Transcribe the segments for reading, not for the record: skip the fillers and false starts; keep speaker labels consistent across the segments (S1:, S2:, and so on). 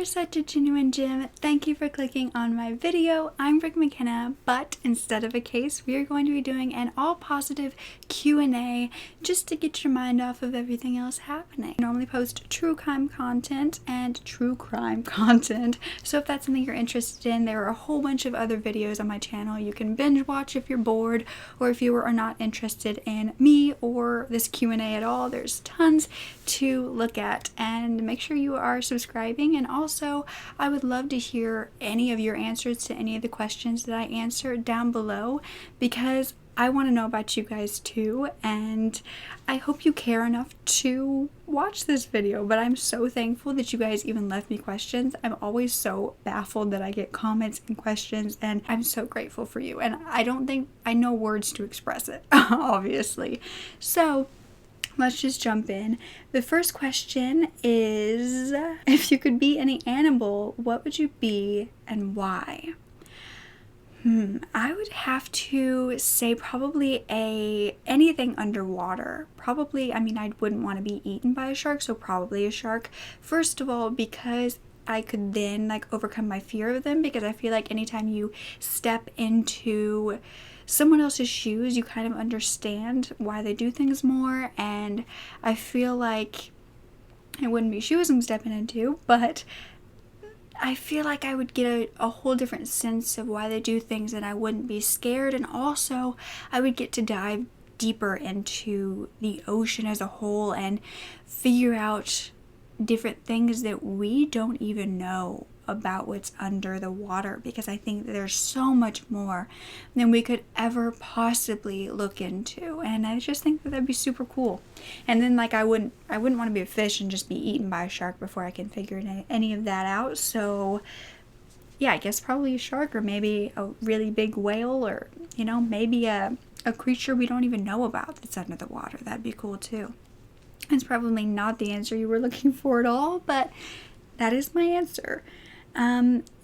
S1: are such a genuine gem. Thank you for clicking on my video. I'm Rick McKenna, but instead of a case, we are going to be doing an all positive Q&A just to get your mind off of everything else happening. I normally post true crime content and true crime content, so if that's something you're interested in, there are a whole bunch of other videos on my channel you can binge watch if you're bored, or if you are not interested in me or this Q&A at all. There's tons to look at, and make sure you are subscribing. And also, I would love to hear any of your answers to any of the questions that I answer down below, because I want to know about you guys too, and I hope you care enough to watch this video. But I'm so thankful that you guys even left me questions. I'm always so baffled that I get comments and questions, and I'm so grateful for you, and I don't think I know words to express it obviously. So let's just jump in. The first question is, if you could be any animal, what would you be and why? I would have to say probably anything underwater. Probably, I mean, I wouldn't want to be eaten by a shark, so probably a shark. First of all, because I could then overcome my fear of them, because I feel like anytime you step into someone else's shoes, you kind of understand why they do things more, and I feel like it wouldn't be shoes I'm stepping into, but I feel like I would get a whole different sense of why they do things, and I wouldn't be scared, and also I would get to dive deeper into the ocean as a whole and figure out different things that we don't even know about what's under the water, because I think that there's so much more than we could ever possibly look into, and I just think that that'd be super cool. And then I wouldn't want to be a fish and just be eaten by a shark before I can figure any of that out. So yeah, I guess probably a shark, or maybe a really big whale, or maybe a creature we don't even know about that's under the water. That'd be cool too. It's probably not the answer you were looking for at all, but that is my answer.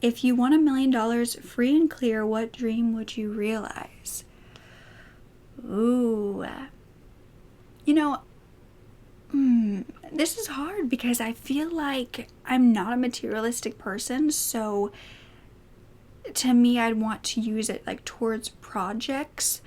S1: If you won $1 million free and clear, what dream would you realize? Ooh. This is hard because I feel like I'm not a materialistic person, so to me, I'd want to use it towards projects,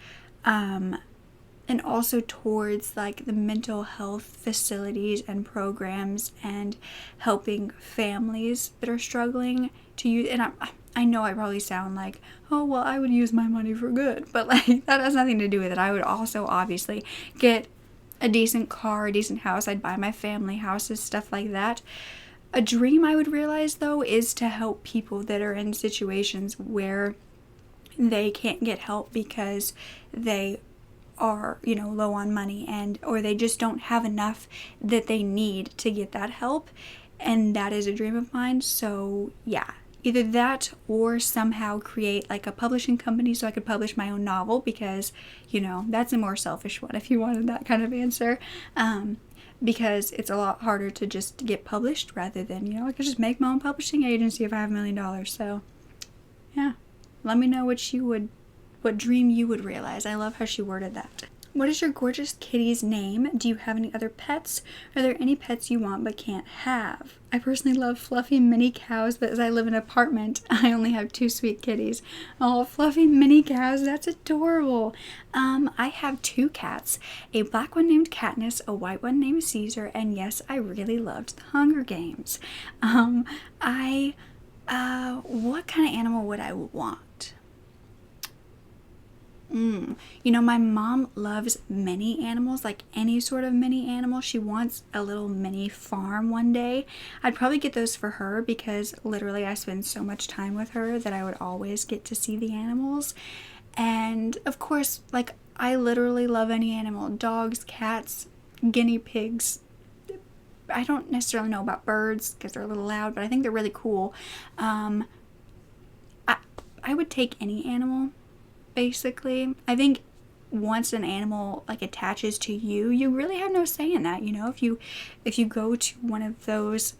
S1: and also towards the mental health facilities and programs, and helping families that are struggling to use. And I know I probably sound like, oh well, I would use my money for good, but that has nothing to do with it. I would also obviously get a decent car, a decent house. I'd buy my family houses, stuff like that. A dream I would realize though is to help people that are in situations where they can't get help because they are low on money, or they just don't have enough that they need to get that help, and that is a dream of mine. So yeah, either that or somehow create a publishing company so I could publish my own novel, because that's a more selfish one if you wanted that kind of answer, because it's a lot harder to just get published rather than I could just make my own publishing agency if I have $1 million. So yeah, let me know what dream you would realize. I love how she worded that. What is your gorgeous kitty's name? Do you have any other pets? Are there any pets you want but can't have? I personally love fluffy mini cows, but as I live in an apartment, I only have 2 sweet kitties. Oh, fluffy mini cows, that's adorable. I have 2 cats, a black one named Katniss, a white one named Caesar, and yes, I really loved the Hunger Games. What kind of animal would I want? My mom loves mini animals, any sort of mini animal. She wants a little mini farm one day. I'd probably get those for her, because literally I spend so much time with her that I would always get to see the animals. And of course, I literally love any animal. Dogs, cats, guinea pigs. I don't necessarily know about birds because they're a little loud, but I think they're really cool. I would take any animal. Basically, I think once an animal attaches to you, you really have no say in that. If you go to one of those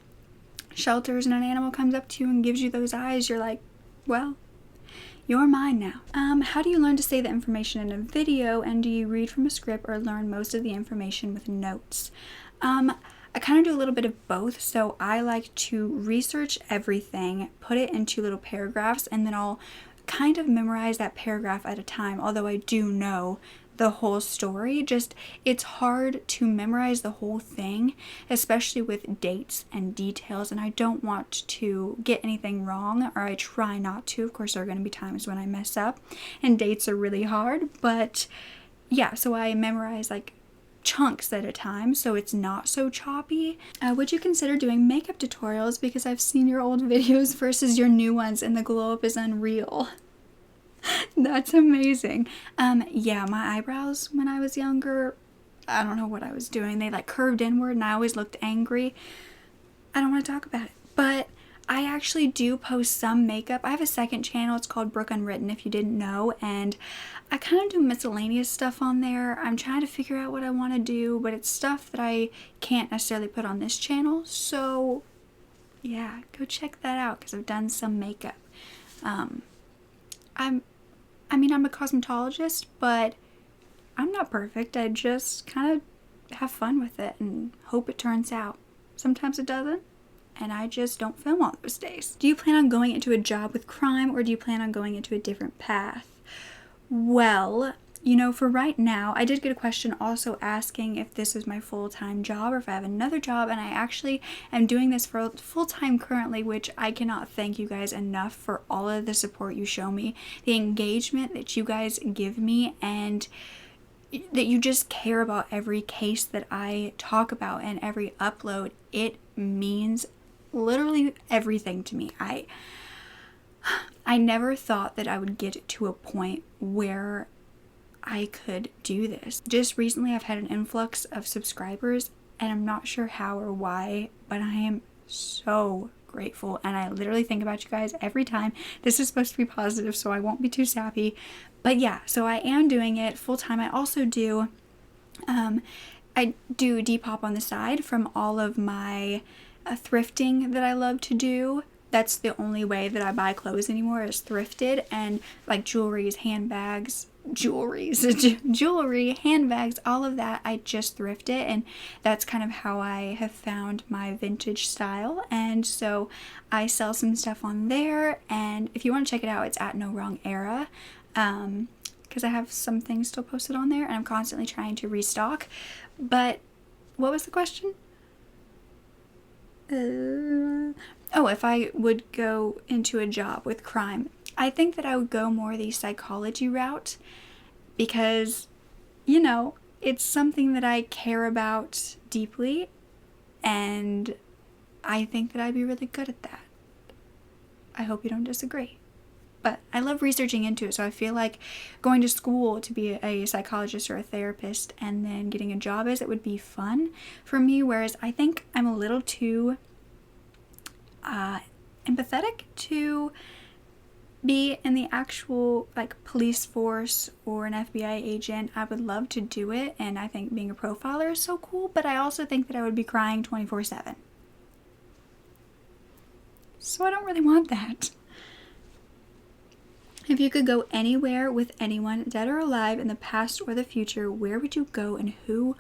S1: shelters and an animal comes up to you and gives you those eyes, you're like, well, you're mine now. How do you learn to say the information in a video, and do you read from a script or learn most of the information with notes? I kind of do a little bit of both. So I like to research everything, put it into little paragraphs, and then I'll kind of memorize that paragraph at a time, although I do know the whole story. Just, it's hard to memorize the whole thing, especially with dates and details, and I don't want to get anything wrong, or I try not to. Of course, there are going to be times when I mess up, and dates are really hard, but yeah, so I memorize like chunks at a time so it's not so choppy. Would you consider doing makeup tutorials? Because I've seen your old videos versus your new ones and the glow up is unreal. That's amazing. Yeah, my eyebrows when I was younger, I don't know what I was doing. They like curved inward and I always looked angry. I don't want to talk about it, but I actually do post some makeup. I have a second channel. It's called Brooke Unwritten, if you didn't know, and I kind of do miscellaneous stuff on there. I'm trying to figure out what I want to do, but it's stuff that I can't necessarily put on this channel. So yeah, go check that out because I've done some makeup. I'm a cosmetologist, but I'm not perfect. I just kind of have fun with it and hope it turns out. Sometimes it doesn't, and I just don't film on those days. Do you plan on going into a job with crime, or do you plan on going into a different path? Well, you know, for right now, I did get a question also asking if this is my full-time job or if I have another job, and I actually am doing this for full-time currently, which I cannot thank you guys enough for all of the support you show me, the engagement that you guys give me, and that you just care about every case that I talk about and every upload. It means literally everything to me. I never thought that I would get to a point where I could do this. Just recently I've had an influx of subscribers and I'm not sure how or why, but I am so grateful and I literally think about you guys every time. This is supposed to be positive, so I won't be too sappy. But yeah, so I am doing it full time. I also do Depop on the side from all of my thrifting that I love to do. That's the only way that I buy clothes anymore, is thrifted, and like jewelry, handbags, all of that, I just thrift it, and that's kind of how I have found my vintage style. And so I sell some stuff on there, and if you want to check it out, it's at No Wrong Era, because I have some things still posted on there and I'm constantly trying to restock. But what was the question? Oh, if I would go into a job with crime. I think that I would go more the psychology route because, you know, it's something that I care about deeply and I think that I'd be really good at that. I hope you don't disagree. But I love researching into it, so I feel like going to school to be a psychologist or a therapist and then getting a job as it would be fun for me, whereas I think I'm a little too empathetic to be in the actual like police force or an FBI agent. I would love to do it, and I think being a profiler is so cool, but I also think that I would be crying 24/7. So I don't really want that. If you could go anywhere with anyone, dead or alive, in the past or the future, where would you go and who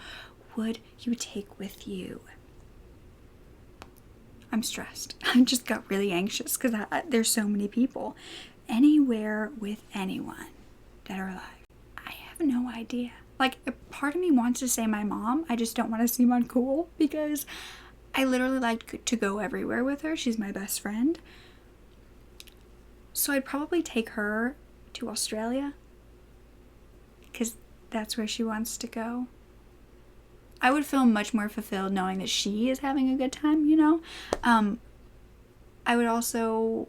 S1: would you take with you? I'm stressed. I just got really anxious because there's so many people. Anywhere with anyone, dead or alive. I have no idea. Like, a part of me wants to say my mom. I just don't want to seem uncool because I literally like to go everywhere with her. She's my best friend. So I'd probably take her to Australia because that's where she wants to go. I would feel much more fulfilled knowing that she is having a good time, you know? I would also...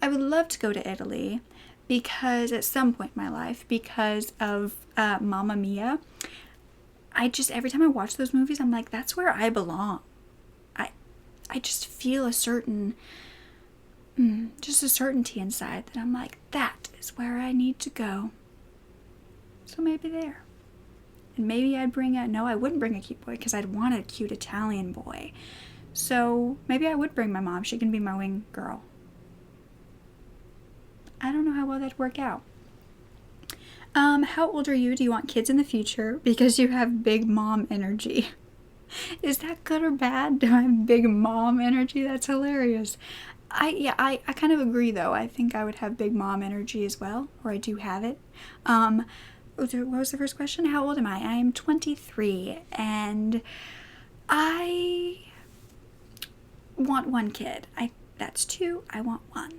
S1: I would love to go to Italy because at some point in my life, because of Mamma Mia, every time I watch those movies, I'm like, that's where I belong. I just feel a certain... just a certainty inside that I'm like, that is where I need to go. So maybe there. And maybe I'd bring no, I wouldn't bring a cute boy because I'd want a cute Italian boy. So maybe I would bring my mom. She can be my wing girl. I don't know how well that'd work out. How old are you? Do you want kids in the future? Because you have big mom energy. Is that good or bad? Do I have big mom energy? That's hilarious. I kind of agree though. I think I would have big mom energy as well, or I do have it. What was the first question? How old am I? I am 23 and I want one kid. That's two. I want one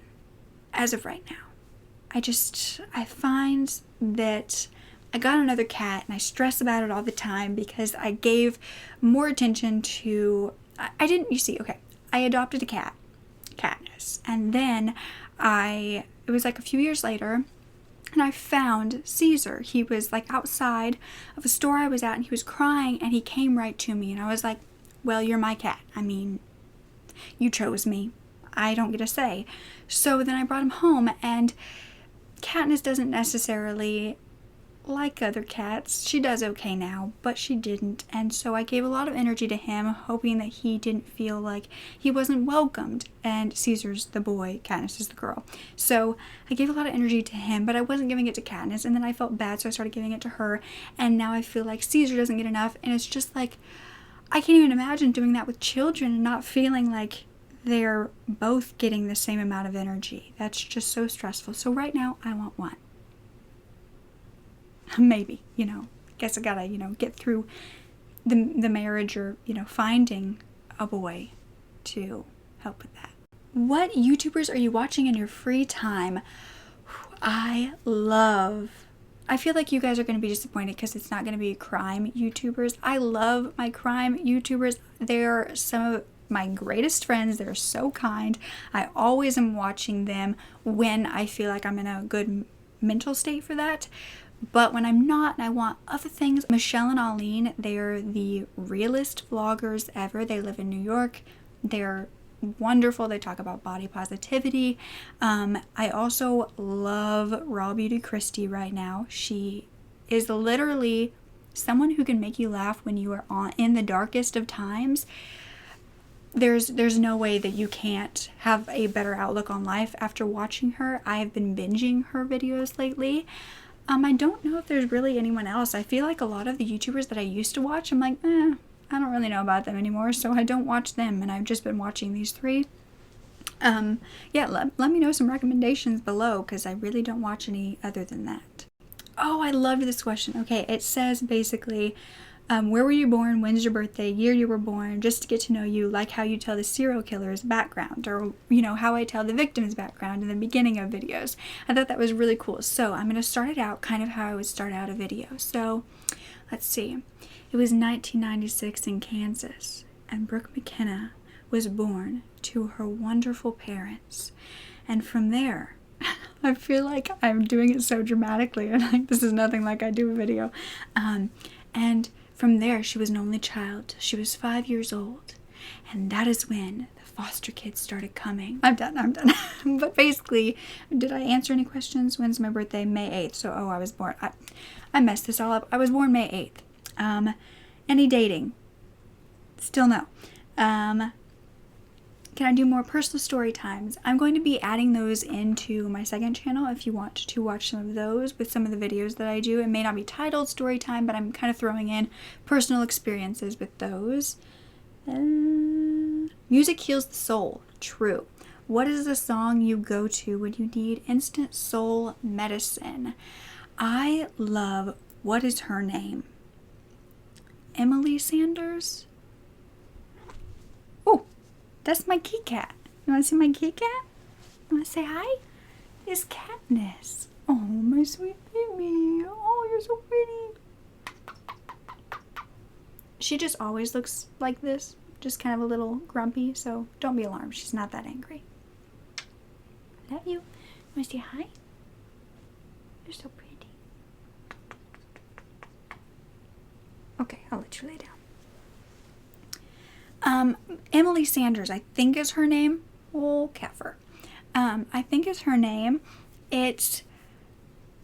S1: as of right now. I find that I got another cat and I stress about it all the time because I gave more attention to, okay, I adopted a cat, Katniss, and then it was like a few years later and I found Caesar. He was like outside of a store I was at and he was crying and he came right to me and I was like, well, you're my cat. I mean, you chose me. I don't get a say. So then I brought him home and Katniss doesn't necessarily like other cats. She does okay now, but she didn't. And so I gave a lot of energy to him, hoping that he didn't feel like he wasn't welcomed. And Caesar's the boy, Katniss is the girl. So I gave a lot of energy to him, but I wasn't giving it to Katniss. And then I felt bad, so I started giving it to her. And now I feel like Caesar doesn't get enough. And it's just like, I can't even imagine doing that with children and not feeling like they're both getting the same amount of energy. That's just so stressful. So right now, I want one. Maybe, guess I gotta, get through the marriage or, finding a boy to help with that. What YouTubers are you watching in your free time? I feel like you guys are going to be disappointed because it's not going to be crime YouTubers. I love my crime YouTubers. They're some of my greatest friends. They're so kind. I always am watching them when I feel like I'm in a good mental state for that. But when I'm not and I want other things, Michelle and Aline, they're the realest vloggers ever. They live in New York. They're wonderful. They talk about body positivity. I also love Raw Beauty Christie right now. She is literally someone who can make you laugh when you are in the darkest of times. There's no way that you can't have a better outlook on life after watching her. I have been binging her videos lately. I don't know if there's really anyone else. I feel like a lot of the YouTubers that I used to watch, I'm like, I don't really know about them anymore, so I don't watch them, and I've just been watching these three. Yeah, let me know some recommendations below, because I really don't watch any other than that. Oh, I loved this question. Okay, it says basically, where were you born, when's your birthday, year you were born, just to get to know you, like how you tell the serial killer's background, or, how I tell the victim's background in the beginning of videos. I thought that was really cool. So I'm going to start it out kind of how I would start out a video. So let's see. It was 1996 in Kansas, and Brooke McKenna was born to her wonderful parents. And from there, I feel like I'm doing it so dramatically, and like this is nothing like I do a video. And from there, she was an only child till she was 5 years old. And that is when the foster kids started coming. I'm done. But basically, did I answer any questions? When's my birthday? May 8th. So, I was born. I messed this all up. I was born May 8th. Any dating? Still no. Can I do more personal story times? I'm going to be adding those into my second channel if you want to watch some of those with some of the videos that I do. It may not be titled story time, but I'm kind of throwing in personal experiences with those. Music heals the soul. True. What is the song you go to when you need instant soul medicine? I love What Is Her Name? Emily Sanders? Oh, that's my kitty cat. You want to see my kitty cat? You want to say hi? It's Katniss. Oh, my sweet baby. Oh, you're so pretty. She just always looks like this. Just kind of a little grumpy, so don't be alarmed. She's not that angry. I love you. Want to say hi? You're so pretty. Okay, I'll let you lay down. Emily Sanders, I think is her name. Oh, Kefir. I think is her name. It's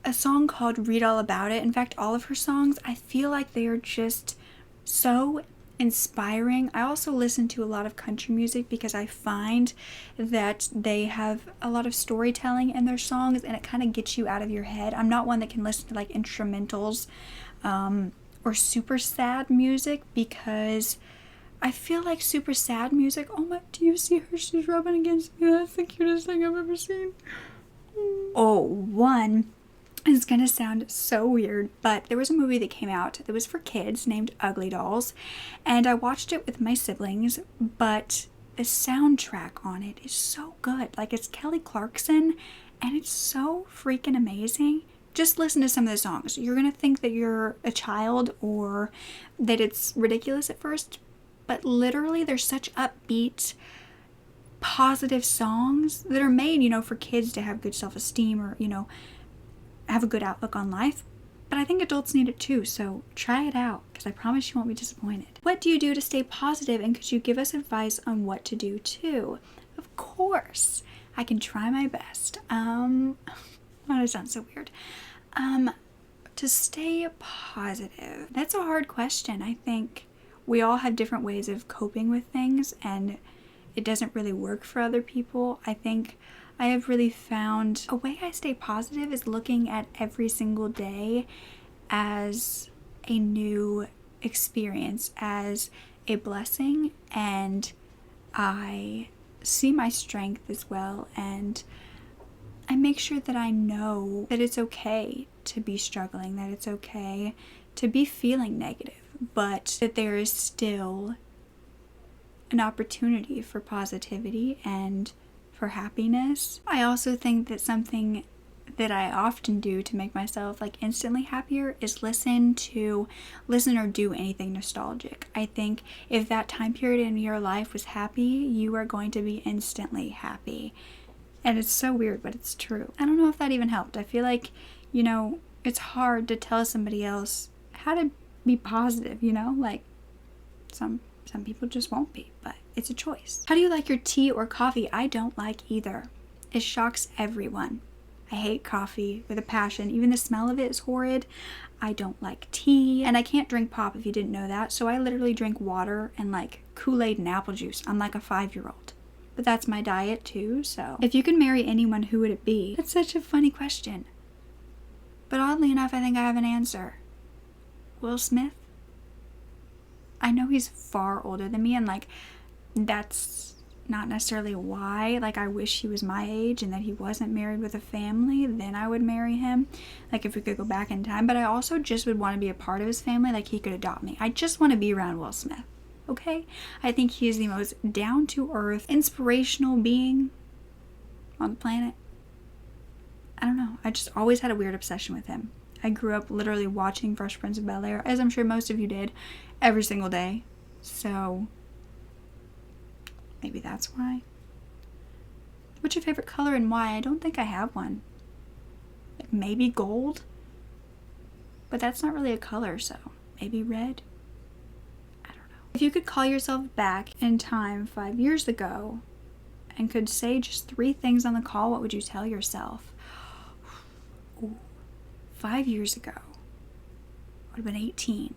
S1: a song called Read All About It. In fact, all of her songs, I feel like they are just so inspiring. I also listen to a lot of country music because I find that they have a lot of storytelling in their songs and it kind of gets you out of your head. I'm not one that can listen to like instrumentals or super sad music because I feel like super sad music, oh my, do you see her? She's rubbing against me. That's the cutest thing I've ever seen. Oh, one, it's gonna sound so weird, but there was a movie that came out that was for kids named Ugly Dolls, and I watched it with my siblings, but the soundtrack on it is so good. Like, it's Kelly Clarkson, and it's so freaking amazing. Just listen to some of the songs. You're gonna think that you're a child or that it's ridiculous at first, but literally they're such upbeat, positive songs that are made, you know, for kids to have good self-esteem or, you know, have a good outlook on life. But I think adults need it too, so try it out because I promise you won't be disappointed. What do you do to stay positive, and could you give us advice on what to do too? Of course, I can try my best. Why do I sound so weird? To stay positive, that's a hard question. I think we all have different ways of coping with things and it doesn't really work for other people. I think I have really found a way I stay positive is looking at every single day as a new experience, as a blessing, and I see my strength as well, and I make sure that I know that it's okay to be struggling, that it's okay to be feeling negative, but that there is still an opportunity for positivity and for happiness. I also think that something that I often do to make myself like instantly happier is listen or do anything nostalgic. I think if that time period in your life was happy, you are going to be instantly happy. And it's so weird, but it's true. I don't know if that even helped. I feel like, you know, it's hard to tell somebody else how to be positive, you know? Like, some people just won't be, but it's a choice. How do you like your tea or coffee? I don't like either. It shocks everyone. I hate coffee with a passion. Even the smell of it is horrid. I don't like tea, and I can't drink pop if you didn't know that, so I literally drink water and like Kool-Aid and apple juice. I'm like a 5-year-old. But that's my diet too, so. If you could marry anyone, who would it be? That's such a funny question. But oddly enough, I think I have an answer. Will Smith? I know he's far older than me, and like, that's not necessarily why. Like, I wish he was my age and that he wasn't married with a family, then I would marry him. Like, if we could go back in time. But I also just would want to be a part of his family, like he could adopt me. I just want to be around Will Smith. Okay? I think he is the most down-to-earth, inspirational being on the planet. I don't know. I just always had a weird obsession with him. I grew up literally watching Fresh Prince of Bel-Air, as I'm sure most of you did, every single day. So maybe that's why. What's your favorite color and why? I don't think I have one. Like maybe gold? But that's not really a color, so maybe red? I don't know. If you could call yourself back in time 5 years ago and could say just 3 things on the call, what would you tell yourself? Ooh, 5 years ago. I would have been 18.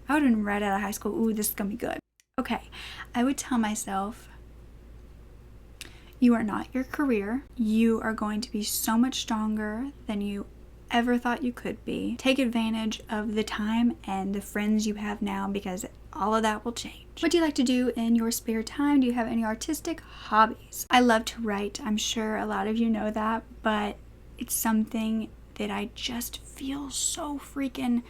S1: I would have been right out of high school. Ooh, this is gonna be good. Okay, I would tell myself, you are not your career. You are going to be so much stronger than you ever thought you could be. Take advantage of the time and the friends you have now, because all of that will change. What do you like to do in your spare time? Do you have any artistic hobbies? I love to write. I'm sure a lot of you know that, but it's something that I just feel so freaking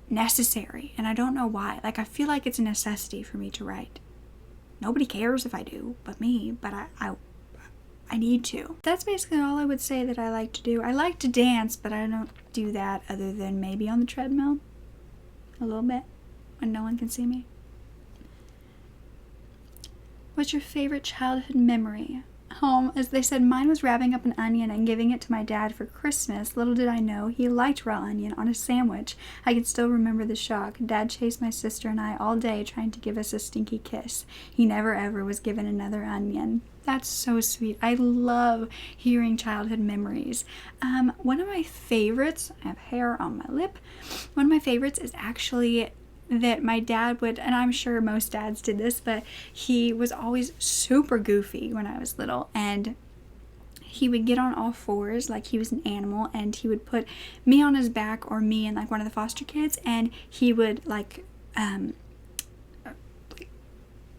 S1: necessary, and I don't know why. Like, I feel like it's a necessity for me to write. Nobody cares if I do but me, but I need to. That's basically all I would say that I like to do. I like to dance, but I don't do that other than maybe on the treadmill a little bit when no one can see me. What's your favorite childhood memory? As they said, mine was wrapping up an onion and giving it to my dad for Christmas. Little did I know he liked raw onion on a sandwich. I can still remember the shock. Dad chased my sister and I all day trying to give us a stinky kiss. He never ever was given another onion. That's so sweet. I love hearing childhood memories. One of my favorites, I have hair on my lip. One of my favorites is actually that my dad would, and I'm sure most dads did this, but he was always super goofy when I was little, and he would get on all fours like he was an animal, and he would put me on his back or me and like one of the foster kids, and he would like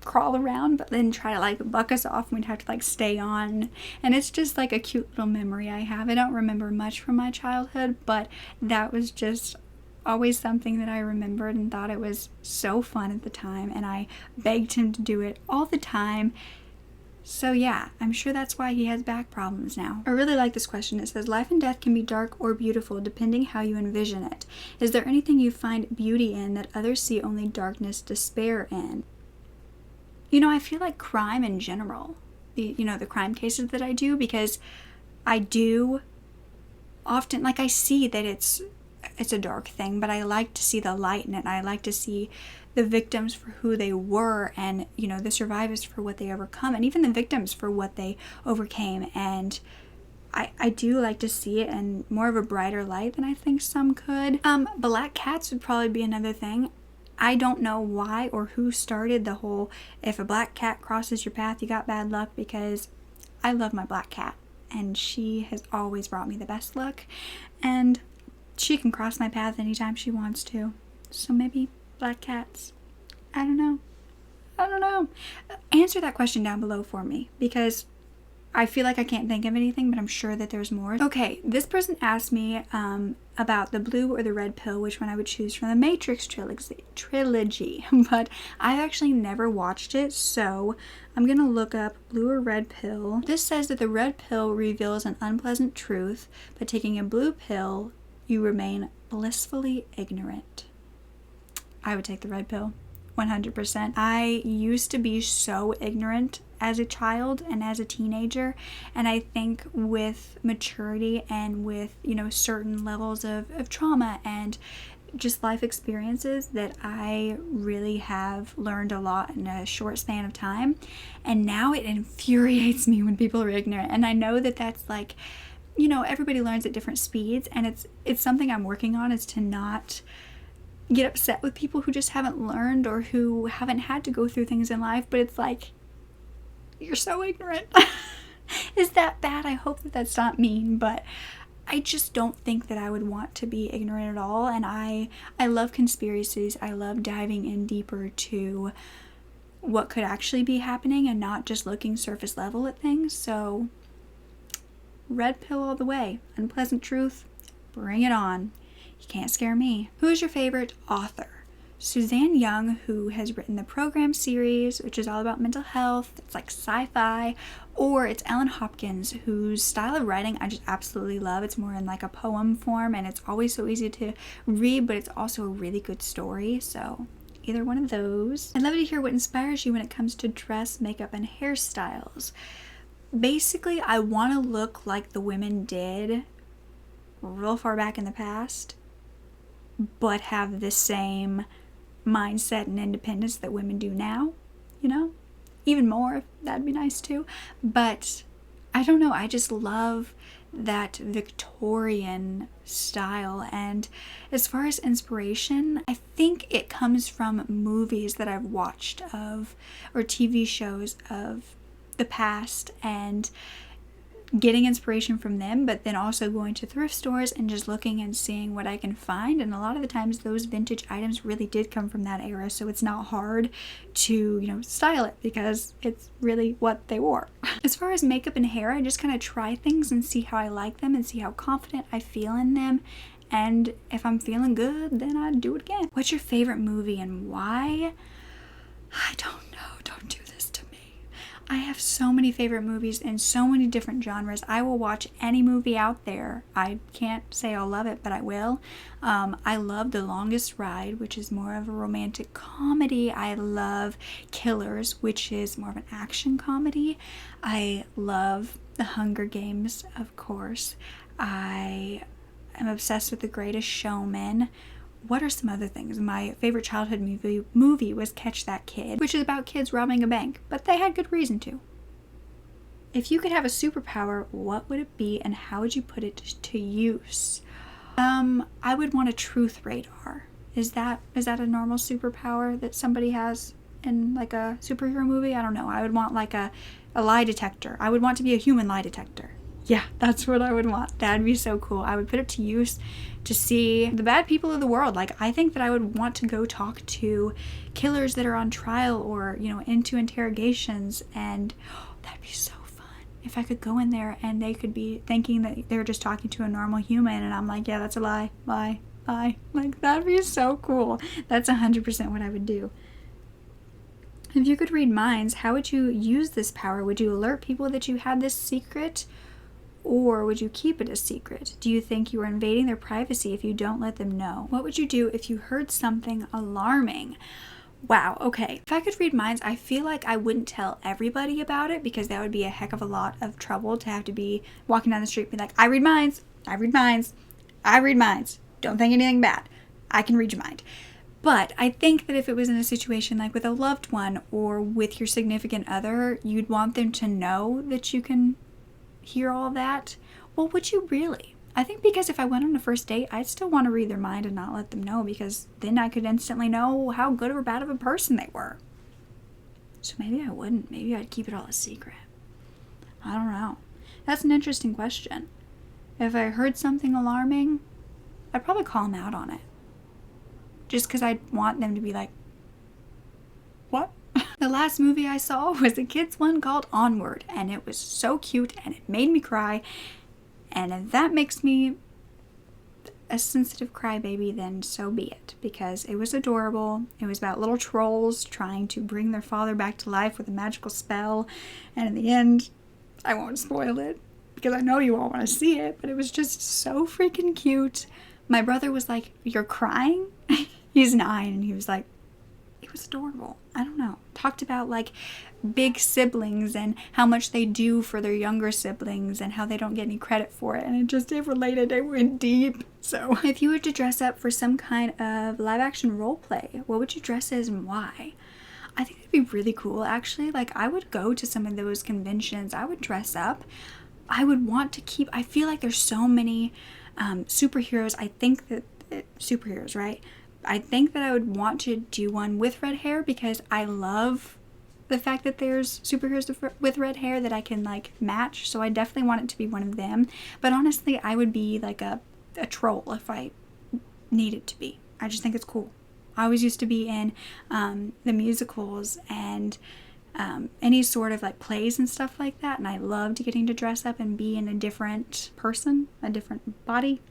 S1: crawl around but then try to like buck us off, and we'd have to like stay on. And it's just like a cute little memory I have. I don't remember much from my childhood, but that was just always something that I remembered and thought it was so fun at the time, and I begged him to do it all the time. So yeah, I'm sure that's why he has back problems now. I really like this question. It says, life and death can be dark or beautiful depending how you envision it. Is there anything you find beauty in that others see only darkness, despair in? You know, I feel like crime in general, the crime cases that I do, because I do often, like, I see that it's a dark thing, but I like to see the light in it. I like to see the victims for who they were, and the survivors for what they overcome, and even the victims for what they overcame. And I do like to see it in more of a brighter light than I think some could. Black cats would probably be another thing. I don't know why or who started the whole, if a black cat crosses your path, you got bad luck, because I love my black cat, and she has always brought me the best luck, and she can cross my path anytime she wants to. So maybe black cats. I don't know. Answer that question down below for me, because I feel like I can't think of anything, but I'm sure that there's more. Okay, this person asked me about the blue or the red pill, which one I would choose from the Matrix trilogy, but I've actually never watched it, so I'm gonna look up blue or red pill. This says that the red pill reveals an unpleasant truth, but taking a blue pill, you remain blissfully ignorant. I would take the red pill, 100%. I used to be so ignorant as a child and as a teenager, and I think with maturity and with certain levels of trauma and just life experiences, that I really have learned a lot in a short span of time. And now it infuriates me when people are ignorant, and I know that that's like, everybody learns at different speeds, and it's something I'm working on, is to not get upset with people who just haven't learned or who haven't had to go through things in life. But it's like, you're so ignorant. Is that bad? I hope that that's not mean, but I just don't think that I would want to be ignorant at all. And I love conspiracies. I love diving in deeper to what could actually be happening and not just looking surface level at things. So red pill all the way. Unpleasant truth, bring it on. You can't scare me. Who is your favorite author? Suzanne Young, who has written the Program series, which is all about mental health. It's like sci-fi. Or it's Ellen Hopkins, whose style of writing I just absolutely love. It's more in like a poem form, and it's always so easy to read, but it's also a really good story. So either one of those. I'd love to hear what inspires you when it comes to dress, makeup, and hairstyles. Basically, I want to look like the women did real far back in the past, but have the same mindset and independence that women do now, even more. That'd be nice too. But I don't know, I just love that Victorian style. And as far as inspiration, I think it comes from movies that I've watched of, or TV shows of the past, and getting inspiration from them, but then also going to thrift stores and just looking and seeing what I can find. And a lot of the times those vintage items really did come from that era, so it's not hard to style it, because it's really what they wore. As far as makeup and hair, I just kind of try things and see how I like them and see how confident I feel in them, and if I'm feeling good, then I do it again. What's your favorite movie and why? I don't know. Don't do this to me. I have so many favorite movies in so many different genres. I will watch any movie out there. I can't say I'll love it, but I will. I love The Longest Ride, which is more of a romantic comedy. I love Killers, which is more of an action comedy. I love The Hunger Games, of course. I am obsessed with The Greatest Showman. What are some other things? My favorite childhood movie was Catch That Kid, which is about kids robbing a bank, but they had good reason to. If you could have a superpower, what would it be and how would you put it to use? I would want a truth radar, Is that a normal superpower that somebody has in like a superhero movie? I don't know. I would want like a lie detector. I would want to be a human lie detector. Yeah, that's what I would want. That'd be so cool. I would put it to use to see the bad people of the world. Like, I think that I would want to go talk to killers that are on trial or, you know, into interrogations, and that'd be so fun. If I could go in there and they could be thinking that they're just talking to a normal human, and I'm like, yeah, that's a lie. Like, that'd be so cool. That's 100% what I would do. If you could read minds, how would you use this power? Would you alert people that you had this secret? Or would you keep it a secret? Do you think you are invading their privacy if you don't let them know? What would you do if you heard something alarming? Wow, okay. If I could read minds, I feel like I wouldn't tell everybody about it, because that would be a heck of a lot of trouble to have to be walking down the street and be like, I read minds, I read minds, I read minds. Don't think anything bad. I can read your mind. But I think that if it was in a situation like with a loved one or with your significant other, you'd want them to know that you can hear all that. Well, would you really? I think because if I went on a first date, I'd still want to read their mind and not let them know, because then I could instantly know how good or bad of a person they were. So maybe I wouldn't. Maybe I'd keep it all a secret. I don't know. That's an interesting question. If I heard something alarming, I'd probably call them out on it. Just because I'd want them to be like, what? The last movie I saw was a kids one called Onward, and it was so cute and it made me cry. And if that makes me a sensitive crybaby, then so be it, because it was adorable. It was about little trolls trying to bring their father back to life with a magical spell, and in the end, I won't spoil it because I know you all want to see it, but it was just so freaking cute. My brother was like, "You're crying?" He's 9, and he was like, it was adorable. I don't know. Talked about like big siblings and how much they do for their younger siblings and how they don't get any credit for it. And it related, it went deep. So if you were to dress up for some kind of live action role play, what would you dress as and why? I think it'd be really cool, actually. Like, I would go to some of those conventions. I would dress up. I would want to keep, I feel like there's so many superheroes. I think that, superheroes, right? I think that I would want to do one with red hair, because I love the fact that there's superheroes with red hair that I can like match. So I definitely want it to be one of them. But honestly, I would be like a troll if I needed to be. I just think it's cool. I always used to be in the musicals and any sort of like plays and stuff like that. And I loved getting to dress up and be in a different person, a different body.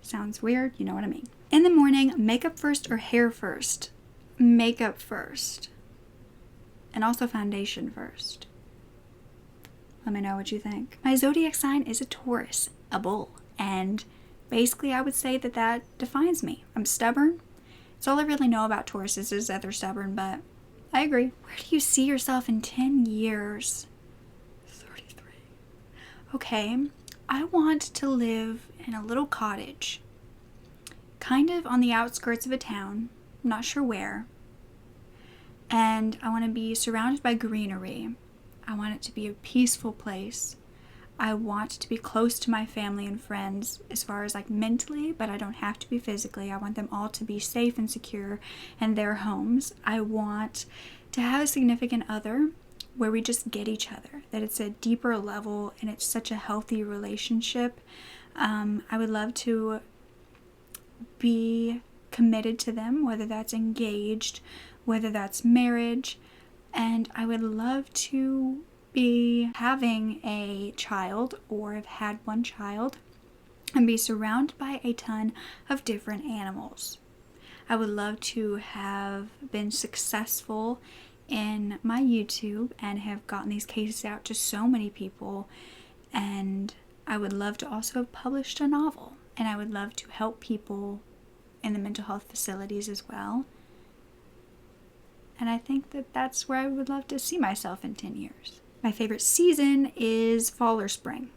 S1: Sounds weird, you know what I mean. In the morning, makeup first or hair first? Makeup first. And also foundation first. Let me know what you think. My zodiac sign is a Taurus, a bull. And basically I would say that that defines me. I'm stubborn. It's all I really know about Tauruses is that they're stubborn, but I agree. Where do you see yourself in 10 years? 33. Okay, I want to live in a little cottage, kind of on the outskirts of a town, I'm not sure where, and I want to be surrounded by greenery. I want it to be a peaceful place. I want to be close to my family and friends as far as like mentally, but I don't have to be physically. I want them all to be safe and secure in their homes. I want to have a significant other where we just get each other, that it's a deeper level and it's such a healthy relationship. I would love to be committed to them, whether that's engaged, whether that's marriage, and I would love to be having a child or have had one child and be surrounded by a ton of different animals. I would love to have been successful in my YouTube and have gotten these cases out to so many people, and I would love to also have published a novel, and I would love to help people in the mental health facilities as well. And I think that that's where I would love to see myself in 10 years. My favorite season is fall or spring.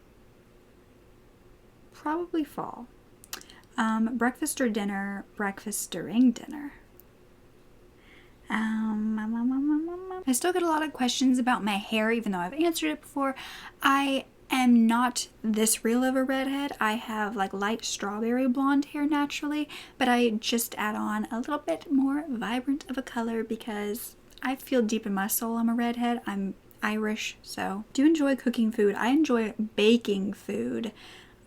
S1: Probably fall. Breakfast or dinner? Breakfast during dinner. I still get a lot of questions about my hair, even though I've answered it before. I am not this real of a redhead. I have like light strawberry blonde hair naturally, but I just add on a little bit more vibrant of a color because I feel deep in my soul I'm a redhead. I'm Irish, so do enjoy cooking food. I enjoy baking food.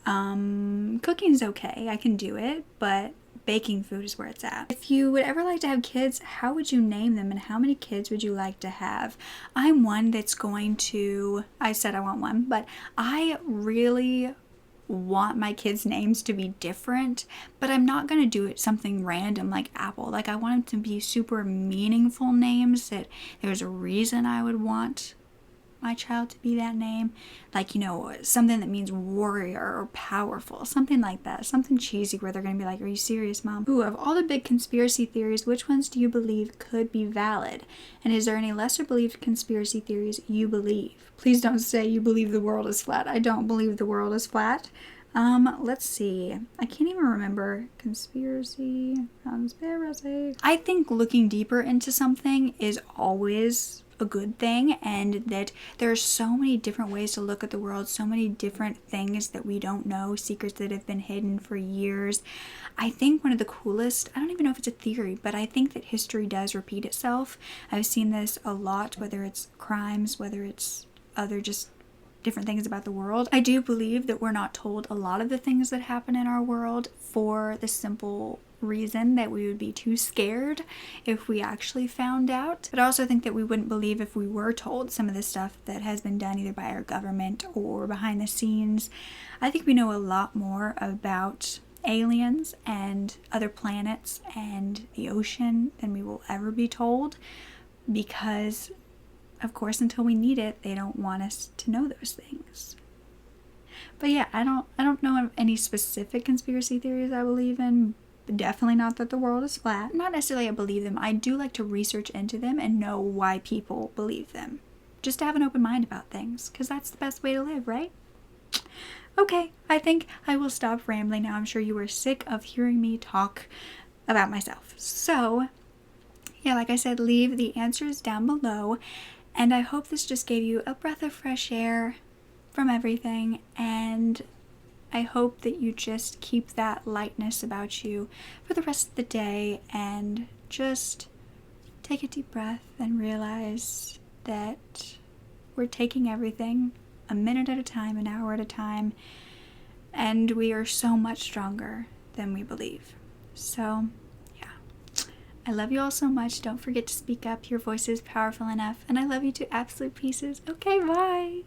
S1: Cooking's okay, I can do it, but baking food is where it's at. If you would ever like to have kids, how would you name them and how many kids would you like to have? I'm one that's going to, I said I want one, but I really want my kids' names to be different, but I'm not going to do it something random like Apple. Like I want them to be super meaningful names that there's a reason I would want my child to be that name, like, you know, something that means warrior or powerful, something like that, something cheesy where they're gonna be like, are you serious, mom? Ooh, of all the big conspiracy theories, which ones do you believe could be valid? And is there any lesser believed conspiracy theories you believe? Please don't say you believe the world is flat. I don't believe the world is flat. Let's see. I can't even remember. Conspiracy. I think looking deeper into something is always a good thing, and that there are so many different ways to look at the world, so many different things that we don't know, secrets that have been hidden for years. I think one of the coolest, I don't even know if it's a theory, but I think that history does repeat itself. I've seen this a lot, whether it's crimes, whether it's other just different things about the world. I do believe that we're not told a lot of the things that happen in our world for the simple reason that we would be too scared if we actually found out. But I also think that we wouldn't believe if we were told some of the stuff that has been done either by our government or behind the scenes. I think we know a lot more about aliens and other planets and the ocean than we will ever be told, because of course until we need it they don't want us to know those things. But yeah, I don't know of any specific conspiracy theories I believe in. Definitely not that the world is flat. Not necessarily I believe them. I do like to research into them and know why people believe them. Just to have an open mind about things, because that's the best way to live, right? Okay, I think I will stop rambling now. I'm sure you are sick of hearing me talk about myself. So, yeah, like I said, leave the answers down below. And I hope this just gave you a breath of fresh air from everything, and I hope that you just keep that lightness about you for the rest of the day and just take a deep breath and realize that we're taking everything a minute at a time, an hour at a time, and we are so much stronger than we believe. So, yeah. I love you all so much. Don't forget to speak up. Your voice is powerful enough, and I love you to absolute pieces. Okay, bye!